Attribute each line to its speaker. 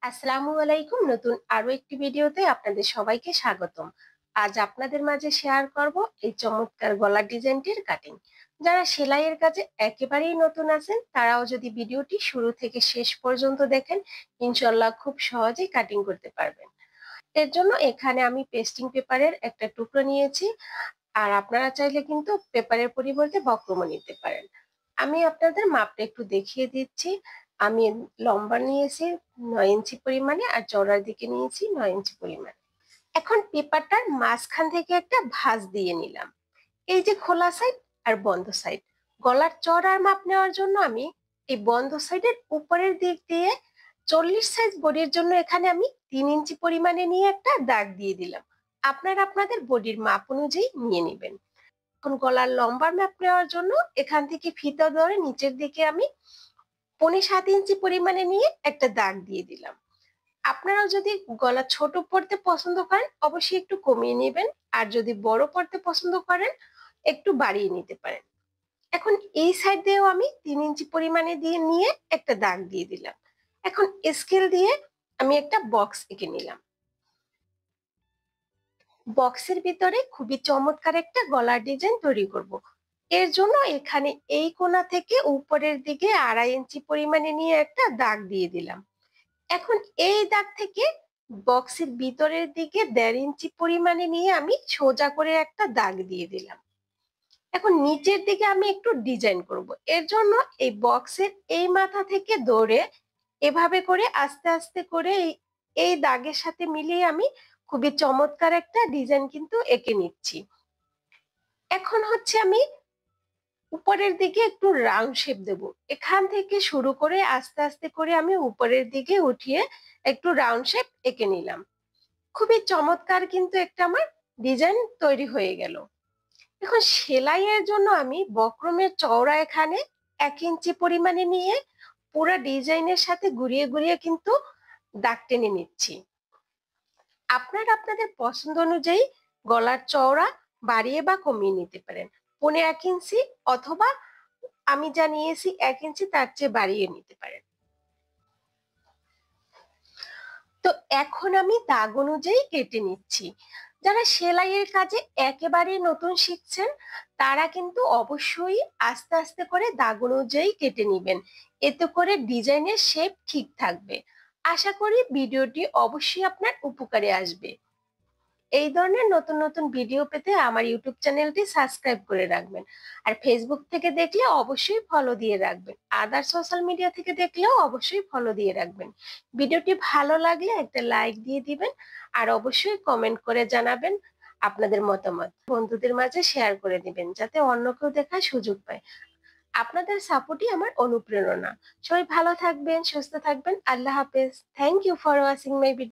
Speaker 1: আসসালামু আলাইকুম। নতুন আরো একটি ভিডিওতে আপনাদের সবাইকে স্বাগতম। আজ আপনাদের মাঝে শেয়ার করব এই চমৎকার গলার ডিজাইনটির কাটিং। যারা সেলাইয়ের কাজে একেবারেই নতুন আছেন তারাও যদি ভিডিওটি শুরু থেকে শেষ পর্যন্ত দেখেন, ইনশাল্লাহ খুব সহজেই কাটিং করতে পারবেন। এর জন্য এখানে আমি পেস্টিং পেপারের একটা টুকরো নিয়েছি, আর আপনারা চাইলে কিন্তু পেপারের পরিবর্তে বক্রমও নিতে পারেন। আমি আপনাদের মাপটা একটু দেখিয়ে দিচ্ছি। আমি লম্বা নিয়েছি 9 ইঞ্চি পরিমাণে, আর চওড়ার দিকে নিয়েছি 9 ইঞ্চি পরিমাণে। এখন পেপারটার মাঝখান থেকে একটা ভাঁজ দিয়ে নিলাম। এই যে খোলা সাইড আর বন্ধ সাইড, গলার চওড়ার মাপ নেওয়ার জন্য আমি এই বন্ধ সাইডের উপরের দিক দিয়ে 40 সাইজ বডির জন্য এখানে আমি 3 ইঞ্চি পরিমাণে নিয়ে একটা দাগ দিয়ে দিলাম। আপনারা আপনাদের বডির মাপ অনুযায়ী নিয়ে নেবেন। এখন গলার লম্বার মাপ নেওয়ার জন্য এখান থেকে ফিতা ধরে নিচের দিকে আমি 6.75 ইঞ্চি পরিমাণে নিয়ে একটা দাগ দিয়ে দিলাম। আপনারাও যদি গলা ছোট পড়তে পছন্দ করেন অবশ্যই একটু কমিয়ে নেবেন, আর যদি বড় পড়তে পছন্দ করেন একটু বাড়িয়ে নিতে পারেন। এখন এই সাইড দিয়েও আমি 3 ইঞ্চি পরিমাণে দিয়ে নিয়ে একটা দাগ দিয়ে দিলাম। এখন স্কেল দিয়ে আমি একটা বক্স এঁকে নিলাম। বক্সের ভিতরে খুবই চমৎকার একটা গলার ডিজাইন তৈরি করব। এর জন্য এখানে এই কোণা থেকে উপরের দিকে 2.5 ইঞ্চি পরিমাণে নিয়ে একটা দাগ দিয়ে দিলাম। এখন এই দাগ থেকে বক্সের ভিতরের দিকে 1.5 ইঞ্চি পরিমাণে নিয়ে আমি সোজা করে একটা দাগ দিয়ে দিলাম। এখন নিচের দিকে আমি একটু ডিজাইন করব। এর জন্য এই বক্সের এই মাথা থেকে ধরে এভাবে করে আস্তে আস্তে করে এই দাগের সাথে মিলিয়ে আমি খুবই চমৎকার একটা ডিজাইন কিন্তু এঁকে নিচ্ছি। এখন হচ্ছে আমি উপরের দিকে একটু রাউন্ড শেপ দেব। এখান থেকে শুরু করে আস্তে আস্তে করে আমি উপরের দিকে উঠিয়ে একটু রাউন্ড শেপ এঁকে নিলাম। খুবই চমৎকার কিন্তু একটা আমার ডিজাইন তৈরি হয়ে গেল। এখন সেলাইয়ের জন্য আমি বক্রমের চওড়া এখানে 1 ইঞ্চি পরিমাণে নিয়ে পুরো ডিজাইনের সাথে ঘুরিয়ে ঘুরিয়ে কিন্তু দাগ টেনে নিচ্ছি। আপনারা আপনাদের পছন্দ অনুযায়ী গলার চওড়া বাড়িয়ে বা কমিয়ে নিতে পারেন। 1.5 ইঞ্চি অথবা আমি যা নিয়েছি 1 ইঞ্চি তার চেয়ে বাড়িয়ে নিতে পারেন। তো এখন আমি দাগ অনুযায়ী কেটে নিচ্ছি। যারা সেলাইয়ের কাজে একেবারেই নতুন শিখছেন তারা কিন্তু অবশ্যই আস্তে আস্তে করে দাগ অনুযায়ী কেটে নিবেন, এতে করে ডিজাইনের শেপ ঠিক থাকবে। আশা করি ভিডিওটি অবশ্যই আপনার উপকারে আসবে। এই ধরনের নতুন নতুন ভিডিও পেতে আমার ইউটিউব চ্যানেলটি সাবস্ক্রাইব করে রাখবেন। আর ফেসবুক থেকে দেখলে অবশ্যই ফলো দিয়ে রাখবেন। আদার সোশ্যাল মিডিয়া থেকে দেখলেও অবশ্যই ফলো দিয়ে রাখবেন। ভিডিওটি ভালো লাগলে একটা লাইক দিয়ে দিবেন, আর অবশ্যই কমেন্ট করে জানাবেন আপনাদের মতামত। বন্ধুদের মাঝে শেয়ার করে দিবেন যাতে অন্য কেউ দেখার সুযোগ পায়। আপনাদের সাপোর্টই আমার অনুপ্রেরণা। সবাই ভালো থাকবেন, সুস্থ থাকবেন। আল্লাহ হাফেজ। Thank you for watching my video.